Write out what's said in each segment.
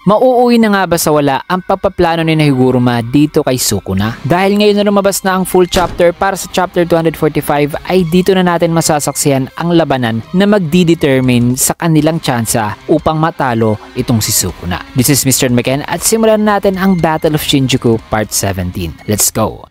Mauuwi na nga ba sa wala ang pagpaplano ni Higuruma dito kay Sukuna? Dahil ngayon na lumabas na ang full chapter para sa chapter 245 ay dito na natin masasaksihan ang labanan na magdidetermine sa kanilang tsansa upang matalo itong si Sukuna. This is Mr. Meken at simulan natin ang Battle of Shinjuku Part 17. Let's go!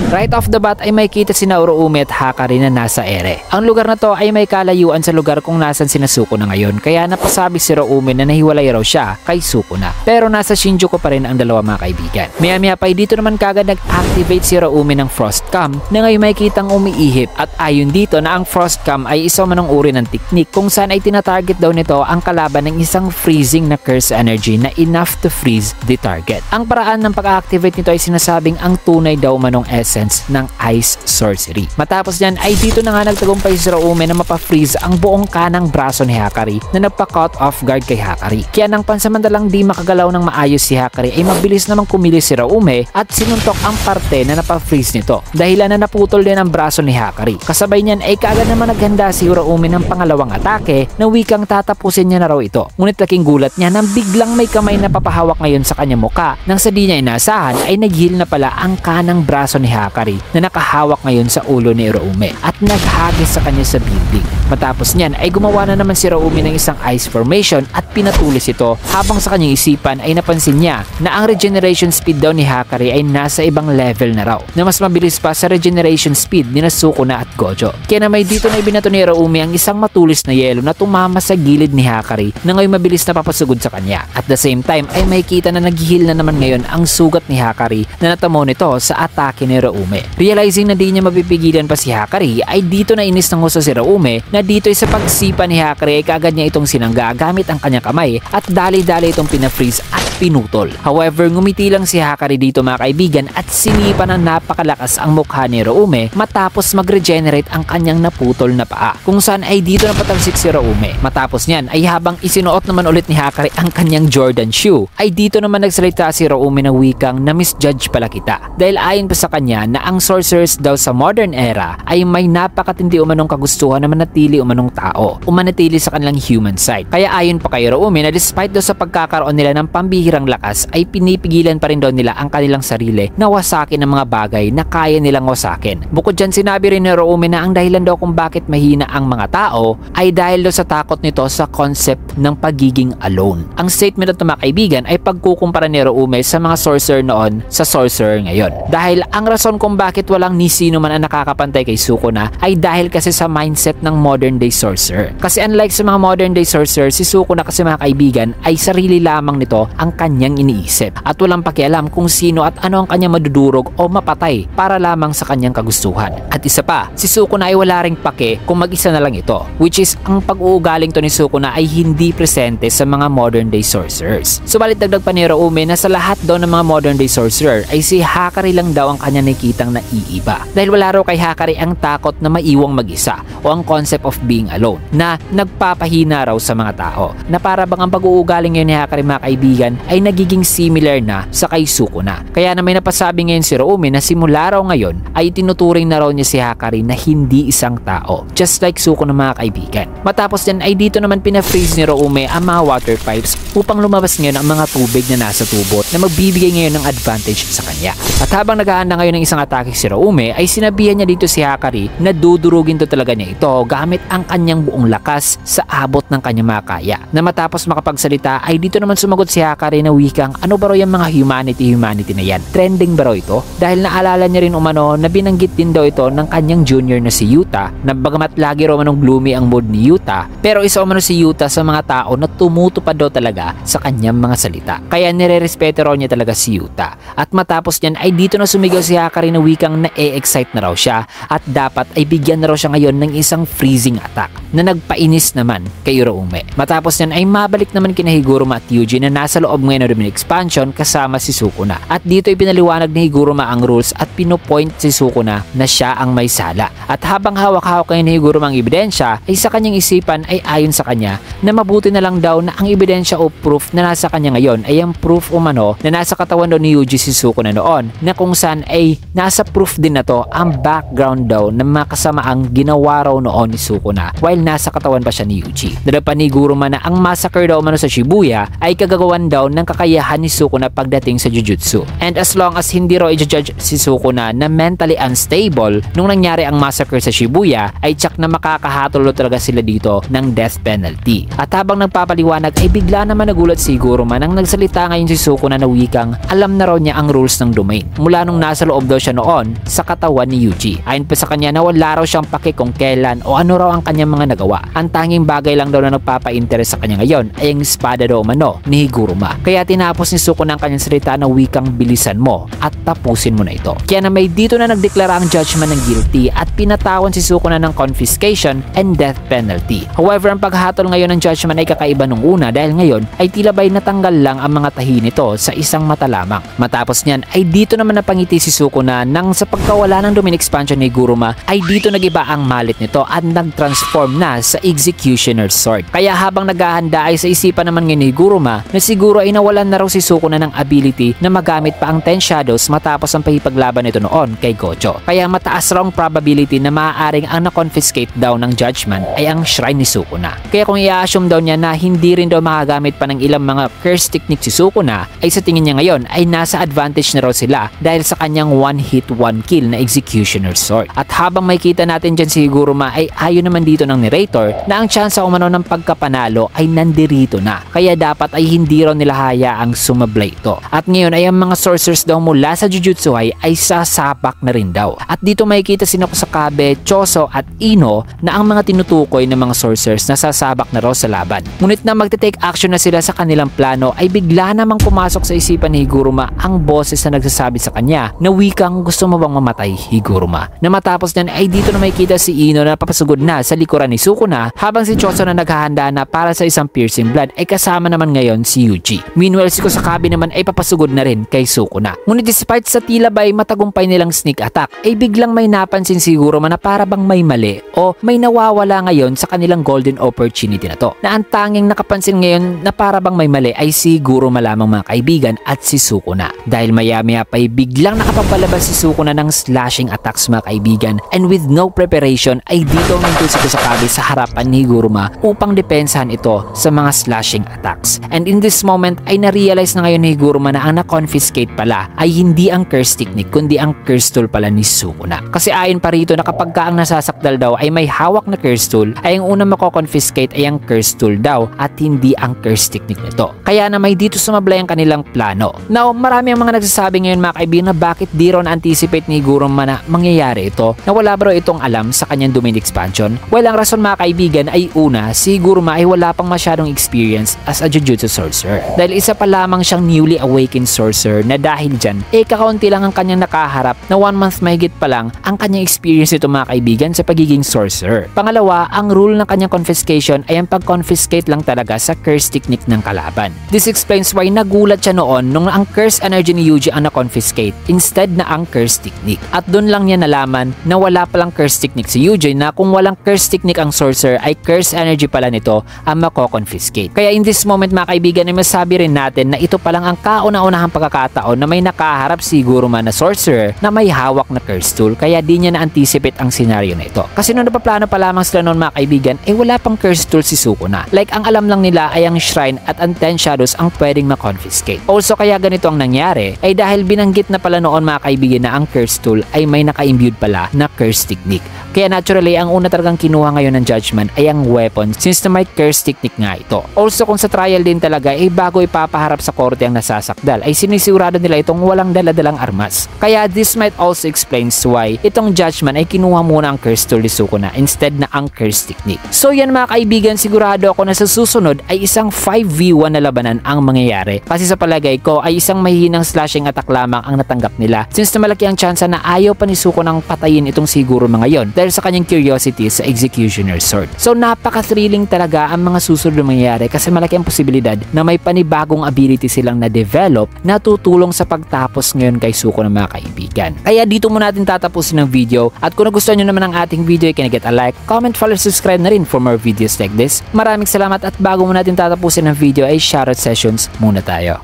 Right off the bat ay may kita si Uroumi at Hakari na nasa ere. Ang lugar na to ay may kalayuan sa lugar kung nasan si Sukuna ngayon, kaya napasabi si Uroumi na nahiwalay raw siya kay Sukuna. Pero nasa Shinjuku pa rin ang dalawa mga kaibigan. Maya-maya pa ay dito naman kagad nag-activate si Uroumi ng Frost Cam na ngayon may kitang umiihip, at ayon dito na ang Frost Cam ay isang manong uri ng teknik kung saan ay tinatarget daw nito ang kalaban ng isang freezing na curse energy na enough to freeze the target. Ang paraan ng pag-activate nito ay sinasabing ang tunay daw manong essence ng ice sorcery. Matapos yan ay dito na nga nagtagumpay si Uroumi na mapa-freeze ang buong kanang braso ni Hakari na nagpa-caught off guard kay Hakari. Kaya nang pansamantalang di makagalaw ng maayos si Hakari ay mabilis namang kumilos si Uroumi at sinuntok ang parte na napa-freeze nito, dahilan na naputol din ang braso ni Hakari. Kasabay niyan ay kaagad naman naghanda si Uroumi ng pangalawang atake na wikang tatapusin niya na raw ito. Ngunit laking gulat niya nang biglang may kamay na papahawak ngayon sa kanyang muka, nang sa di niya inasahan ay nag-heal na pala ang kanang braso ni Hakari na nakahawak ngayon sa ulo ni Uroumi at naghagis sa kanya sa bibig. Matapos niyan ay gumawa na naman si Uroumi ng isang ice formation at pinatulis ito, habang sa kanyang isipan ay napansin niya na ang regeneration speed daw ni Hakari ay nasa ibang level na raw, na mas mabilis pa sa regeneration speed ni Sukuna at Gojo. Kaya na may dito na ibinato ni Uroumi ang isang matulis na yelo na tumama sa gilid ni Hakari na ngayon mabilis na papasugod sa kanya. At the same time ay makikita na nag-heal na naman ngayon ang sugat ni Hakari na natamo nito sa atake ni Uroumi. Realizing na di niya mapipigilan pa si Hakari ay dito na inis ng husto si Uroumi na dito ay sa pagsipa ni Hakari ay kaagad niya itong sinangga gamit ang kanyang kamay at dali-dali itong pinafreeze at pinutol. However, ngumiti lang si Hakari dito mga kaibigan at sinipa ng napakalakas ang mukha ni Uroumi matapos mag-regenerate ang kanyang naputol na paa, kung saan ay dito na patalsik si Uroumi. Matapos niyan ay habang isinuot naman ulit ni Hakari ang kanyang Jordan shoe ay dito naman nagsalita si Uroumi na wikang na misjudge pala kita, dahil ayon pa sa kanya na ang sorcerers daw sa modern era ay may napakatindi umanong kagustuhan na manatili umanong tao, umanatili sa kanilang human side. Kaya ayon pa kay Uroumi na despite daw sa pagkakaroon nila ng pambihirang lakas ay pinipigilan pa rin daw nila ang kanilang sarili na wasakin ng mga bagay na kaya nilang wasakin. Bukod dyan, sinabi rin ni Uroumi na ang dahilan daw kung bakit mahina ang mga tao ay dahil daw sa takot nito sa concept ng pagiging alone. Ang statement ng mga kaibigan ay pagkukumpara ni Uroumi sa mga sorcerer noon sa sorcerer ngayon, dahil ang rason kung bakit walang ni sino man ang nakakapantay kay Sukuna ay dahil kasi sa mindset ng modern day sorcerer. Kasi unlike sa mga modern day sorcerer, si Sukuna kasi mga kaibigan ay sarili lamang nito ang kanyang iniisip at walang pakialam kung sino at ano ang kanyang madudurog o mapatay para lamang sa kanyang kagustuhan. At isa pa, si Sukuna ay wala ring pake kung mag-isa na lang ito, which is ang pag-uugaling to ni Sukuna ay hindi presente sa mga modern day sorcerers. Subalit dagdag pa ni Uroumi na sa lahat daw ng mga modern day sorcerer ay si Hakari lang daw ang kanya nakitang naiiba, dahil wala raw kay Hakari ang takot na maiwang mag-isa o ang concept of being alone na nagpapahina raw sa mga tao, na para bang ang pag-uugaling ngayon ni Hakari mga kaibigan ay nagiging similar na sa kay Sukuna. Kaya na may napasabi ngayon si Uroumi na simula raw ngayon ay tinuturing na raw niya si Hakari na hindi isang tao, just like Sukuna mga kaibigan. Matapos yan ay dito naman pinafreeze ni Uroumi ang mga water pipes upang lumabas ngayon ang mga tubig na nasa tubot na magbibigay ngayon ng advantage sa kanya. At habang naghahanda ngayon ng isang atake si Uroumi ay sinabihan niya dito si Hakari na dudurugin to talaga niya ito gamit ang kanyang buong lakas sa abot ng kanyang makaya. Na matapos makapagsalita ay dito naman sumagot si Hakari na wikang ano ba raw yung mga humanity na yan? Trending ba raw ito? Dahil naalala niya rin umano na binanggit din daw ito ng kanyang junior na si Yuta, na bagamat lagi raw manong gloomy ang mood ni Yuta, pero isa umano si Yuta sa mga tao na tumutupad daw talaga sa kanyang mga salita. Kaya nire-respeto raw niya talaga si Yuta. At matapos niyan ay dito na sumigaw si Hakari na wikang na-excite na raw siya at dapat ay bigyan na raw siya ngayon ng isang freezing attack na nagpainis naman kay Uroumi. Matapos niyan ay mabalik naman kina Higuruma at Yuji na nasa loob loob ngayon ng Dominion Expansion kasama si Sukuna. At dito ay pinaliwanag ni Higuruma ang rules at pinopoint si Sukuna na siya ang may sala. At habang hawak-hawak ngayon ni Higuruma ang ebidensya, ay sa kanyang isipan ay ayon sa kanya na mabuti na lang daw na ang ebidensya o proof na nasa kanya ngayon ay ang proof umano na nasa katawan daw ni Yuji si Sukuna noon, na kung saan ay nasa proof din na to ang background daw ng mga kasamaang ginawa raw noon ni Sukuna while nasa katawan pa siya ni Yuji. Dalapan ni Higuruma na ang massacre daw umano sa Shibuya ay kagagawan daw ng kakayahan ni Sukuna pagdating sa Jujutsu. And as long as hindi raw i-judge si Sukuna na mentally unstable nung nangyari ang massacre sa Shibuya, ay tsak na makakahatulo talaga sila dito ng death penalty. At habang nagpapaliwanag ay bigla naman nagulat si Higuruma nang nagsalita ngayon si Sukuna na wikang alam na raw niya ang rules ng domain mula nung nasa loob daw siya noon sa katawan ni Yuji. Ayon pa sa kanya na wala raw siyang pake kung kailan o ano raw ang kanyang mga nagawa. Ang tanging bagay lang daw na nagpapa-interest sa kanya ngayon ay ang espada daw umano ni Higuruma. Kaya tinapos ni Sukuna ang kanyang salita na wikang bilisan mo at tapusin mo na ito. Kaya na may dito na nagdeklara ang judgment ng guilty at pinatawan si Sukuna ng confiscation and death penalty. However, ang paghatol ngayon ng judgment ay kakaiba nung una dahil ngayon ay tila ba'y natanggal lang ang mga tahi nito sa isang mata lamang. Matapos niyan ay dito naman napangiti si Sukuna nang sa pagkawala ng Dominion Expansion ni Higuruma ay dito nagiba ang malit nito at nag-transform na sa Executioner's Sword. Kaya habang naghahanda ay sa isipan naman ngayon ni Higuruma na siguro ay nawalan na raw si Sukuna ng ability na magamit pa ang Ten Shadows matapos ang pahipaglaban nito noon kay Gojo. Kaya mataas raw ang probability na maaaring ang na-confiscate daw ng judgment ay ang shrine ni Sukuna. Kaya kung i-assume daw niya na hindi rin daw makagamit pa ng ilang mga curse technique si Sukuna, ay sa tingin niya ngayon ay nasa advantage na raw sila dahil sa kanyang one hit one kill na Executioner's Sword. At habang makikita natin dyan si Higuruma ay ayon naman dito ng narrator na ang tsansa umano ng pagkapanalo ay nandirito na. Kaya dapat ay hindi raw nila hayaang sumablay ito. At ngayon ay ang mga sorcerers daw mula sa Jujutsu ay sasapak na rin daw. At dito makikita si Kusakabe, Choso at Ino na ang mga tinutukoy ng mga sorcerers na sasabak na raw sa laban. Ngunit na magte-take action na sila sa kanilang plano ay bigla namang pumasok sa isipan ni Higuruma ang boses na nagsasabi sa kanya na wikang gusto mo bang mamatay, Higuruma? Na matapos niyan ay dito na makikita si Ino na papasugod na sa likuran ni Sukuna habang si Choso na naghahanda na para sa isang piercing blood ay kasama naman ngayon si Yuji. Meanwhile si Kusakabe naman ay papasugod na rin kay Sukuna. Ngunit despite sa tila ba'y matagumpay nilang sneak attack ay biglang may napansin si Higuruma na para bang may mali o may nawawala ngayon sa kanilang golden opportunity na to. Na ang tanging nakapansin ngayon na para bang may mali ay si Higuruma lamang mga kaibigan at si Sukuna. Dahil maya-maya pa ay biglang nakapagpalabas si Sukuna ng slashing attacks mga kaibigan, and with no preparation ay dito nandun si Kusakabe sa harapan ni Higuruma upang depensahan ito sa mga slashing attacks. And in this moment ay na-realize na ngayon ni Higuruma na ang na-confiscate pala ay hindi ang curse technique kundi ang curse tool pala ni Sukuna. Kasi ayon pa rito na kapag ka ang nasasakdal daw ay may hawak na curse tool ay ang unang mako-confiscate ay ang curse tool daw at hindi ang curse technique nito. Kaya na may dito sumablay ang kanilang plano. Now, marami ang mga nagsasabi ngayon mga kaibigan na bakit di ron anticipate ni Higuruma na mangyayari ito, na wala bro itong alam sa kanyang Dominion Expansion. Well, ang rason mga kaibigan ay una, si Higuruma ay wala pang masyadong experience as a Jujutsu sorcerer. Dahil isa pa lamang siyang newly awakened sorcerer na dahil dyan, kakaunti lang ang kanyang nakaharap na 1 month mahigit pa lang ang kanyang experience ito mga kaibigan sa pagiging sorcerer. Pangalawa, ang rule ng kanyang confiscation ay ang pag-confiscate lang talaga sa curse technique ng kalaban. This explains why nagulat siya noon nung ang curse energy ni Yuji ang na-confiscate instead na ang curse technique. At doon lang niya nalaman na wala palang curse technique si Yuji, na kung walang curse technique ang sorcerer ay curse energy pala nito ang mako-confiscate. Kaya in this moment mga kaibigan ay masabi rin natin na ito palang ang kauna-unahang pagkakataon na may nakaharap si Higuruma na sorcerer na may hawak na curse tool, kaya di niya na-anticipate ang senaryo na ito. Kasi nung napaplano pa lamang sila noon mga kaibigan ay wala pang curse tool si Sukuna. Like ang alam lang nila ay ang shrine at ang Ten Shadows ang pwedeng ma-confiscate. Also kaya ganito ang nangyari ay dahil binanggit na pala noon mga kaibigan na ang curse tool ay may naka-imbued pala na curse technique. Kaya naturally ang una talagang kinuha ngayon ng judgment ay ang weapon since na may curse technique nga ito. Also kung sa trial din talaga ay bago ipapaharap sa korte ang nasasakdal ay sinisigurado nila itong walang daladalang armas. Kaya this might also explains why itong judgment ay kinuha muna ang curse tool ni Sukuna instead na ang curse technique. So yan mga kaibigan, sigurado ako na sa susunod ay isang 5v1 na labanan ang mangyayari. Kasi sa palagay ko ay isang mahihinang slashing attack lamang ang natanggap nila since na malaki ang tsansa na ayaw pa ni Sukuna patayin itong si Higuruma ngayon dahil sa kanyang curiosity sa Executioner's Sword. So napaka-thrilling talaga ang mga susunod na mangyayari kasi malaki ang posibilidad na may panibagong bagong ability silang na-develop na tutulong sa pagtapos ngayon kay Zuko ng mga kaibigan. Kaya dito muna natin tatapusin ng video, at kung nagustuhan nyo naman ang ating video, can you get a like, comment, follow, subscribe na rin for more videos like this. Maraming salamat, at bago muna natin tatapusin ng video ay shoutout sessions muna tayo.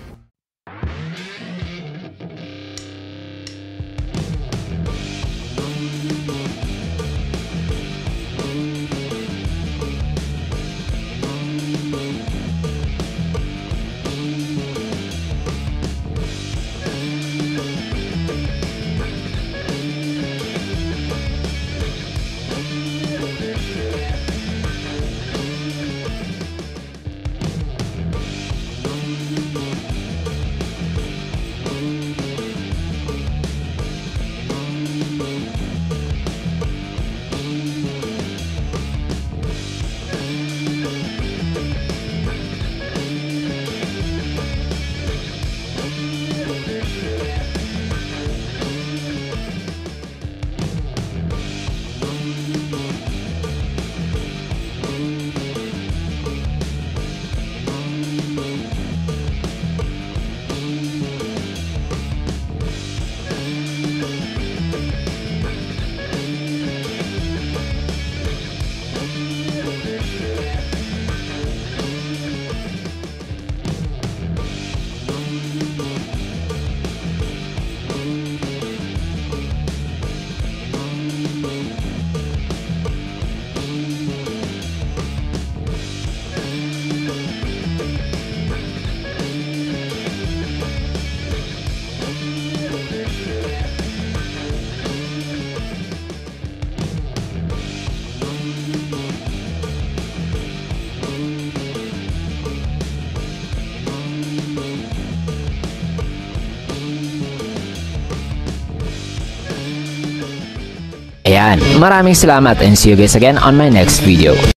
Ayan, maraming salamat, and see you guys again on my next video.